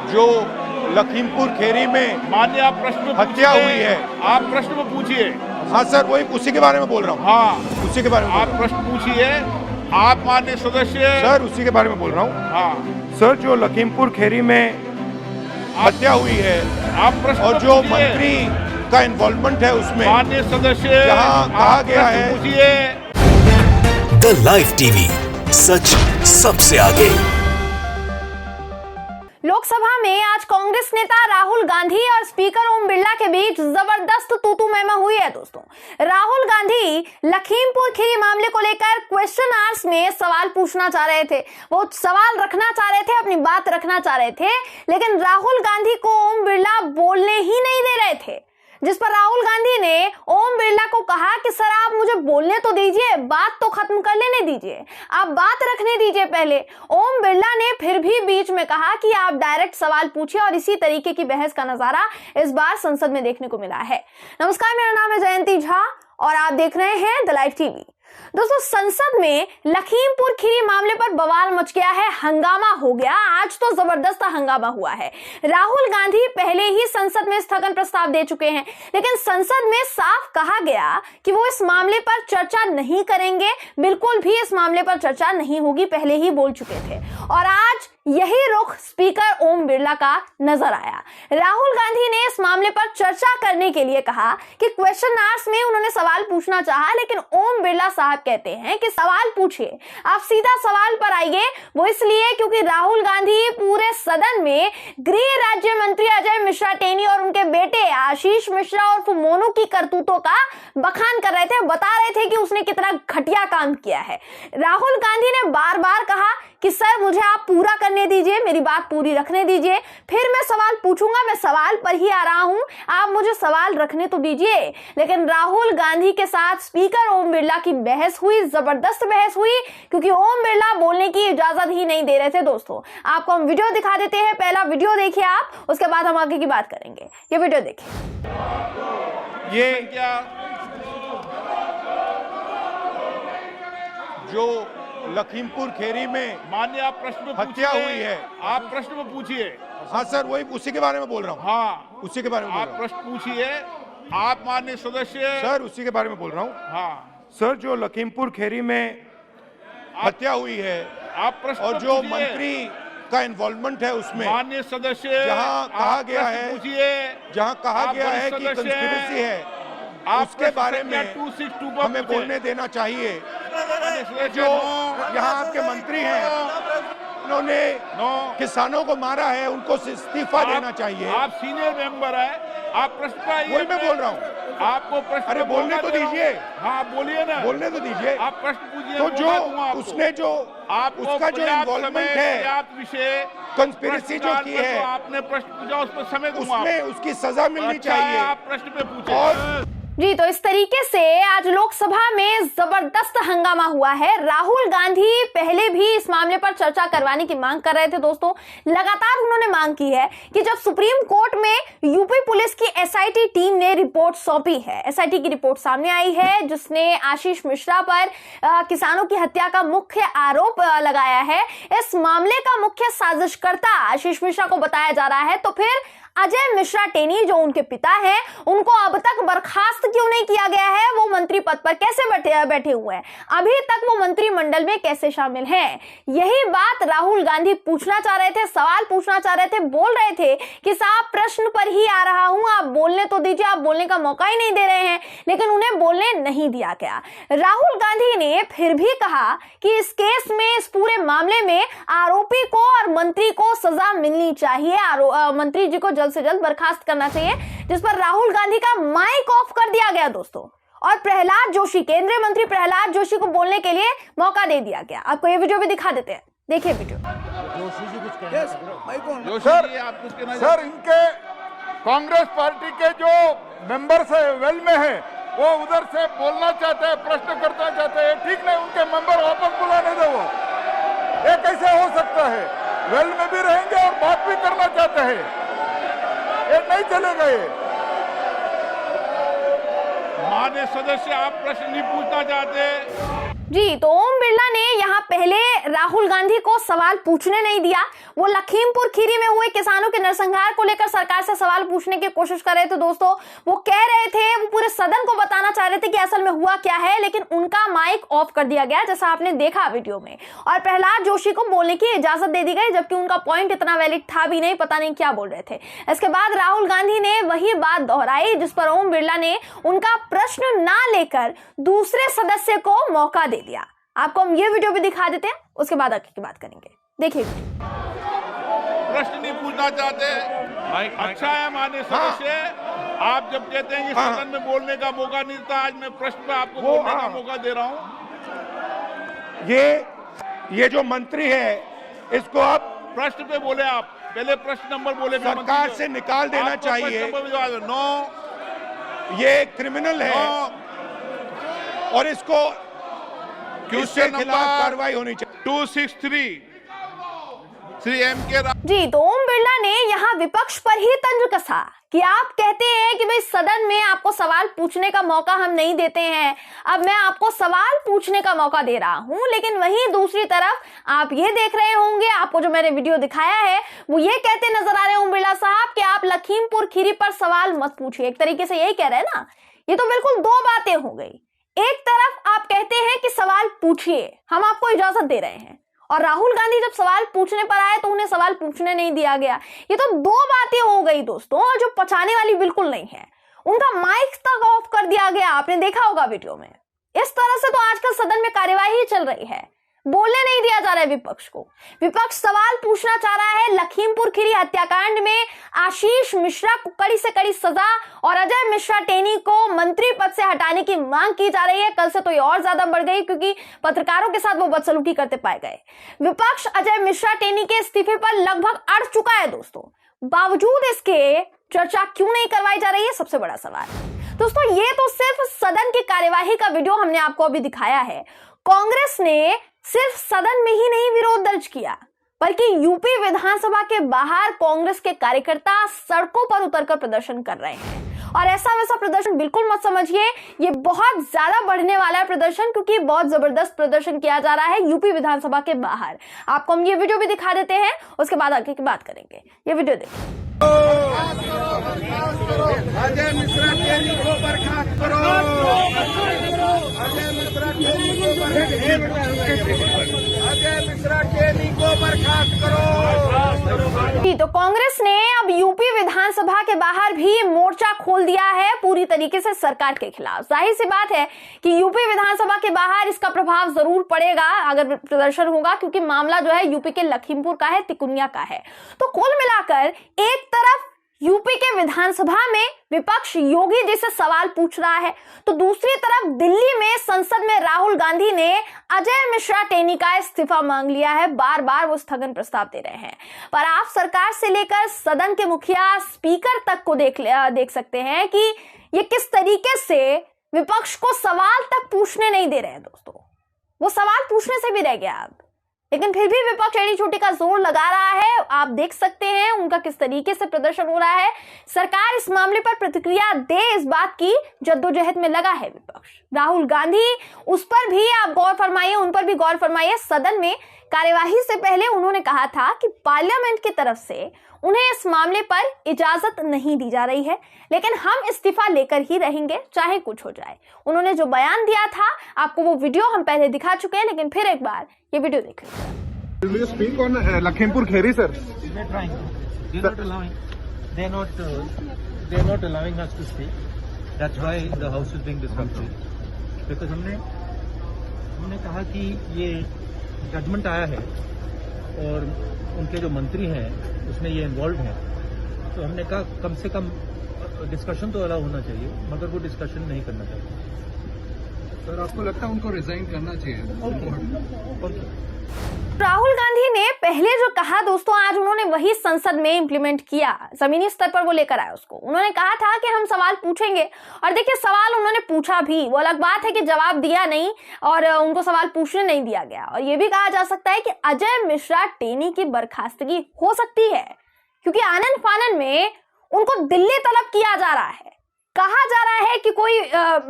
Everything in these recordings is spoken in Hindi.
जो लखीमपुर खेरी में मान्य आप प्रश्न हत्या हुई है। आप प्रश्न में पूछिए। हाँ सर, वही उसी के बारे में बोल रहा हूँ। हाँ, उसी के बारे में आप प्रश्न पूछिए। आप मान्य सदस्य। सर उसी के बारे में बोल रहा हूँ। हाँ सर, जो लखीमपुर खेरी में हत्या हुई है आप प्रश्न और जो पूछिए। मंत्री का इन्वॉल्वमेंट है उसमें मान्य सदस्य जहाँ कहा गया है, पूछिए। द लाइव टीवी, सच सबसे आगे। लोकसभा में आज कांग्रेस नेता राहुल गांधी और स्पीकर ओम बिरला के बीच जबरदस्त तूतू मैमा हुई है दोस्तों। राहुल गांधी लखीमपुर खीरी मामले को लेकर क्वेश्चन आवर्स में सवाल पूछना चाह रहे थे, वो सवाल रखना चाह रहे थे, अपनी बात रखना चाह रहे थे, लेकिन राहुल गांधी को ओम बिरला बोलने ही नहीं दे रहे थे। जिस पर राहुल गांधी ने ओम बिरला को कहा कि सर आप मुझे बोलने तो दीजिए, बात तो खत्म कर लेने दीजिए, आप बात रखने दीजिए पहले। ओम बिरला ने फिर भी बीच में कहा कि आप डायरेक्ट सवाल पूछिए और इसी तरीके की बहस का नजारा इस बार संसद में देखने को मिला है। नमस्कार, मेरा नाम है जयंती झा और आप देख रहे हैं द लाइव टीवी। दोस्तों, संसद में लखीमपुर खीरी मामले पर बवाल मच गया है, हंगामा हो गया। आज तो जबरदस्त हंगामा हुआ है। राहुल गांधी पहले ही संसद में स्थगन प्रस्ताव दे चुके हैं, लेकिन संसद में साफ कहा गया कि वो इस मामले पर चर्चा नहीं करेंगे, बिल्कुल भी इस मामले पर चर्चा नहीं होगी, पहले ही बोल चुके थे। और आज यही रुख स्पीकर ओम बिरला का नजर आया। राहुल गांधी ने इस मामले पर चर्चा करने के लिए कहा कि क्वेश्चन आवर्स में उन्होंने सवाल पूछना चाहा, लेकिन ओम बिरला साहब कहते हैं कि सवाल पूछिए, आप सीधा सवाल पर आइए। वो इसलिए क्योंकि राहुल गांधी पूरे सदन में गृह राज्य मंत्री अजय मिश्रा टेनी और उनके बेटे आशीष मिश्रा और मोनू की करतूतों का बखान कर रहे थे, बता रहे थे कि उसने कितना घटिया काम किया है। राहुल गांधी ने बार बार कहा कि सर मुझे आप पूरा करने दीजिए, मेरी बात पूरी रखने दीजिए, फिर मैं सवाल पूछूंगा, मैं सवाल पर ही आ रहा हूं, आप मुझे सवाल रखने तो दीजिए। लेकिन राहुल गांधी के साथ स्पीकर ओम बिरला की बहस हुई, जबरदस्त बहस हुई, क्योंकि ओम बिरला बोलने की इजाजत ही नहीं दे रहे थे। दोस्तों, आपको हम वीडियो दिखा देते हैं, पहला वीडियो देखिए आप, उसके बाद हम आगे की बात करेंगे। ये वीडियो देखिए। ये क्या जो लखीमपुर खेरी में मान्य आप प्रश्न में हत्या पूछिए। हुई है। आप प्रश्न में पूछिए। हाँ सर, वही उसी के बारे में बोल रहा हूँ। हाँ, उसी के बारे में बोल आप रहा हूँ। प्रश्न पूछिए। आप मान्य सदस्य। सर उसी के बारे में बोल रहा हूँ। हाँ, सर, जो लखीमपुर खेरी में हत्या हुई है आप प्रश्न और में जो पूछिए। मंत्री का इन्वॉल्वमेंट है उसमें मान्य सदस्य। जहाँ कहा आप गया प्रश्न है, पूछिए। जहाँ कहा आप गया है वरिष्ठ कि सदस्य हैं। कंस्पिरेसी है, आप उसके बारे में 262 पर हमें पूछे। बोलने देना चाहिए। मान्य सदस्य, जो यहाँ आपके मंत्री हैं, उन्होंने किसानों को मारा है, उनको इस्तीफा देना चाहिए। आप सीनियर मेंबर है, आप प्रश्न पर आइए। वही मैं बोल रहा हूँ। आपको प्रश्न अरे पे बोलने मौका तो दे रहा हूं। दीजिए। हाँ, बोलिए ना। बोलने तो दीजिए। आप प्रश्न पूछिए, तो मौका जो दूंगा आपको। उसने जो आपको उसका जो पर्याप्त इन्वॉल्वमेंट समय, है, पर्याप्त विषय, कंस्पिरेसी जो प्रश्नकाल की पर है, तो आपने प्रश्न पूछा, उस पर समय दूंगा। उसमें उसकी सजा मिलनी अच्छा है, चाहिए। आप प्रश्न पे पूछे। और जी, तो इस तरीके से आज लोकसभा में जबरदस्त हंगामा हुआ है। राहुल गांधी पहले भी इस मामले पर चर्चा करवाने की मांग कर रहे थे। दोस्तों, लगातार उन्होंने मांग की है कि जब सुप्रीम कोर्ट में यूपी पुलिस की एसआईटी टीम ने रिपोर्ट सौंपी है, एसआईटी की रिपोर्ट सामने आई है जिसने आशीष मिश्रा पर किसानों की हत्या का मुख्य आरोप लगाया है। इस मामले का मुख्य साजिशकर्ता आशीष मिश्रा को बताया जा रहा है, तो फिर अजय मिश्रा टेनी जो उनके पिता हैं, उनको अब तक बर्खास्त क्यों नहीं किया गया है? वो मंत्री पद पर कैसे बैठे हुए हैं? अभी तक वो मंत्रिमंडल में कैसे शामिल हैं? यही बात राहुल गांधी पूछना चाह रहे थे, सवाल पूछना चाह रहे थे, बोल रहे थे कि साहब प्रश्न पर ही आ रहा हूं, आप बोलने तो दीजिए, आप बोलने का मौका ही नहीं दे रहे हैं, लेकिन उन्हें बोलने नहीं दिया गया। राहुल गांधी ने फिर भी कहा कि इस केस में, इस पूरे मामले में आरोपी को और मंत्री को सजा मिलनी चाहिए, मंत्री जी को जल्द से जल्द बर्खास्त करना चाहिए, जिस पर राहुल गांधी का माइक ऑफ कर दिया गया दोस्तों, और प्रहलाद जोशी, केंद्रीय मंत्री प्रहलाद जोशी को बोलने के लिए मौका दे दिया गया। आपको ये वीडियो भी दिखा देते हैं, देखिए वीडियो। सर, इनके कांग्रेस पार्टी के जो मेंबर्स है वेल में है, वो उधर से बोलना चाहते हैं, प्रश्न करना चाहते हैं, ठीक नहीं, उनके मेंबर वापस बुलाने दो। वो ये कैसे हो सकता है? वेल में भी रहेंगे और बात भी करना चाहते हैं, ये नहीं चलेगा। ये मान्य सदस्य, आप प्रश्न नहीं पूछना चाहते। जी, तो ओम बिरला ने यहाँ पहले राहुल गांधी को सवाल पूछने नहीं दिया। वो लखीमपुर खीरी में हुए किसानों के नरसंहार को लेकर सरकार से सवाल पूछने की कोशिश कर रहे थे दोस्तों। वो कह रहे थे, वो पूरे सदन को बताना चाह रहे थे कि असल में हुआ क्या है, लेकिन उनका माइक ऑफ कर दिया गया जैसा आपने देखा वीडियो में, और प्रहलाद जोशी को बोलने की इजाजत दे दी गई, जबकि उनका पॉइंट इतना वैलिड था भी नहीं, पता नहीं क्या बोल रहे थे। इसके बाद राहुल गांधी ने वही बात दोहराई जिस पर ओम बिरला ने उनका प्रश्न ना लेकर दूसरे सदस्य को मौका दे दिया। आपको हम ये वीडियो भी दिखा देते हैं, उसके बाद आगे की बात करेंगे। देखिए, प्रश्न नहीं पूछना चाहते। अच्छा है माननीय सदस्य, आप जब कहते हैं कि सदन में बोलने का मौका नहीं देता, आज मैं प्रश्न पे आपको बोलने का मौका दे रहा हूं। ये जो मंत्री है, इसको आप प्रश्न पे बोले, आप पहले प्रश्न नंबर बोले, सरकार से निकाल देना चाहिए। नो, ये क्रिमिनल है और इसको इसके खिलाफ कार्रवाई होनी चाहिए। 263 श्री M.K. जी, तो ओम बिरला ने यहाँ विपक्ष पर ही तंज कसा कि आप कहते हैं कि भाई सदन में आपको सवाल पूछने का मौका हम नहीं देते हैं, अब मैं आपको सवाल पूछने का मौका दे रहा हूं, लेकिन वहीं दूसरी तरफ आप ये देख रहे होंगे, आपको जो मैंने वीडियो दिखाया है वो ये कहते नजर आ रहे हैं ओम बिरला साहब कि आप लखीमपुर खीरी पर सवाल मत पूछिए। एक तरीके से यही कह रहे हैं ना, ये तो बिल्कुल दो बातें हो गई। एक तरफ आप कहते हैं कि सवाल पूछिए, हम आपको इजाजत दे रहे हैं, और राहुल गांधी जब सवाल पूछने पर आए तो उन्हें सवाल पूछने नहीं दिया गया। ये तो दो बातें हो गई दोस्तों, और जो पचाने वाली बिल्कुल नहीं है। उनका माइक तक ऑफ कर दिया गया, आपने देखा होगा वीडियो में। इस तरह से तो आजकल सदन में कार्यवाही चल रही है, बोलने नहीं दिया जा रहा है विपक्ष को। विपक्ष सवाल पूछना चाह रहा है लखीमपुर खीरी हत्याकांड में आशीष मिश्रा को कड़ी से कड़ी सजा और अजय मिश्रा टेनी को मंत्री पद से हटाने की मांग की जा रही है। कल से तो ये और ज्यादा बढ़ गई क्योंकि पत्रकारों के साथ वो बदसलूकी करते पाए गए। विपक्ष अजय मिश्रा टेनी के इस्तीफे पर लगभग अड़ चुका है दोस्तों, बावजूद इसके चर्चा क्यों नहीं करवाई जा रही है, सबसे बड़ा सवाल। दोस्तों, ये तो सिर्फ सदन की कार्यवाही का वीडियो हमने आपको अभी दिखाया है। कांग्रेस ने सिर्फ सदन में ही नहीं विरोध दर्ज किया, बल्कि यूपी विधानसभा के बाहर कांग्रेस के कार्यकर्ता सड़कों पर उतरकर प्रदर्शन कर रहे हैं। और ऐसा वैसा प्रदर्शन बिल्कुल मत समझिए, ये बहुत ज्यादा बढ़ने वाला है प्रदर्शन, क्योंकि बहुत जबरदस्त प्रदर्शन किया जा रहा है यूपी विधानसभा के बाहर। आपको हम ये वीडियो भी दिखा देते हैं, उसके बाद आगे की बात करेंगे। ये वीडियो देखिए। अजय मिश्रा टेनी को बर्खास्त करो। अजय मिश्रा टेनी को बर्खास्त करो। तो कांग्रेस ने अब यूपी विधानसभा के बाहर भी मोर्चा खोल दिया है पूरी तरीके से सरकार के खिलाफ। जाहिर सी बात है कि यूपी विधानसभा के बाहर इसका प्रभाव जरूर पड़ेगा अगर प्रदर्शन होगा, क्योंकि मामला जो है यूपी के लखीमपुर का है, तिकुनिया का है। तो कुल मिलाकर एक तरफ यूपी के विधानसभा में विपक्ष योगी जी से सवाल पूछ रहा है, तो दूसरी तरफ दिल्ली में संसद में राहुल गांधी ने अजय मिश्रा टेनी का इस्तीफा मांग लिया है। बार बार वो स्थगन प्रस्ताव दे रहे हैं, पर आप सरकार से लेकर सदन के मुखिया स्पीकर तक को देख सकते हैं कि ये किस तरीके से विपक्ष को सवाल तक पूछने नहीं दे रहे हैं दोस्तों। वो सवाल पूछने से भी रह गया अब, लेकिन फिर भी विपक्ष एड़ी चोटी का जोर लगा रहा है। आप देख सकते हैं उनका किस तरीके से प्रदर्शन हो रहा है। सरकार इस मामले पर प्रतिक्रिया दे, इस बात की जद्दोजहद में लगा है विपक्ष। राहुल गांधी, उस पर भी आप गौर फरमाइए, उन पर भी गौर फरमाइए। सदन में कार्यवाही से पहले उन्होंने कहा था कि पार्लियामेंट की तरफ से उन्हें इस मामले पर इजाजत नहीं दी जा रही है, लेकिन हम इस्तीफा लेकर ही रहेंगे चाहे कुछ हो जाए। उन्होंने जो बयान दिया था, आपको वो वीडियो हम पहले दिखा चुके हैं, लेकिन फिर एक बार ये वीडियो देख लीजिए। Will you speak on Lakhimpur Kheri, sir? They're trying. They're not allowing. They're not allowing us to speak. That's why the house is being disrupted. Because हमने कहा कि ये जजमेंट आया है और उनके जो मंत्री हैं उसमें ये इन्वॉल्व हैं, तो हमने कहा कम से कम डिस्कशन तो अलाउ होना चाहिए, मगर वो डिस्कशन नहीं करना चाहिए। सर, आपको लगता है उनको रिजाइन करना चाहिए? राहुल गांधी ने पहले जो कहा दोस्तों, आज उन्होंने वही संसद में इंप्लीमेंट किया, जमीनी स्तर पर वो लेकर आए उसको। उन्होंने कहा था कि हम सवाल पूछेंगे, और देखिए सवाल उन्होंने पूछा भी। वो अलग बात है कि जवाब दिया नहीं और उनको सवाल पूछने नहीं दिया गया। और ये भी कहा जा सकता है कि अजय मिश्रा टेनी की बर्खास्तगी हो सकती है, क्योंकि आनन फानन में उनको दिल्ली तलब किया जा रहा है। कहा जा रहा है कि कोई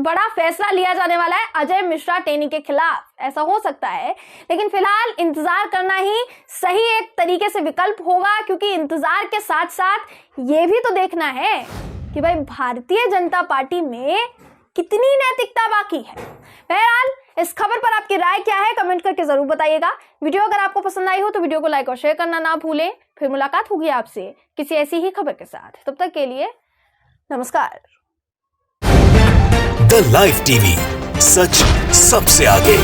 बड़ा फैसला लिया जाने वाला है अजय मिश्रा टेनी के खिलाफ। ऐसा हो सकता है, लेकिन फिलहाल इंतजार करना ही सही एक तरीके से विकल्प होगा, क्योंकि इंतजार के साथ साथ ये भी तो देखना है कि भाई भारतीय जनता पार्टी में कितनी नैतिकता बाकी है। बहरहाल इस खबर पर आपकी राय क्या है, कमेंट करके जरूर बताइएगा। वीडियो अगर आपको पसंद आई हो तो वीडियो को लाइक और शेयर करना ना भूलें। फिर मुलाकात होगी आपसे किसी ऐसी ही खबर के साथ, तब तक के लिए नमस्कार। द लाइव टीवी, सच सबसे आगे।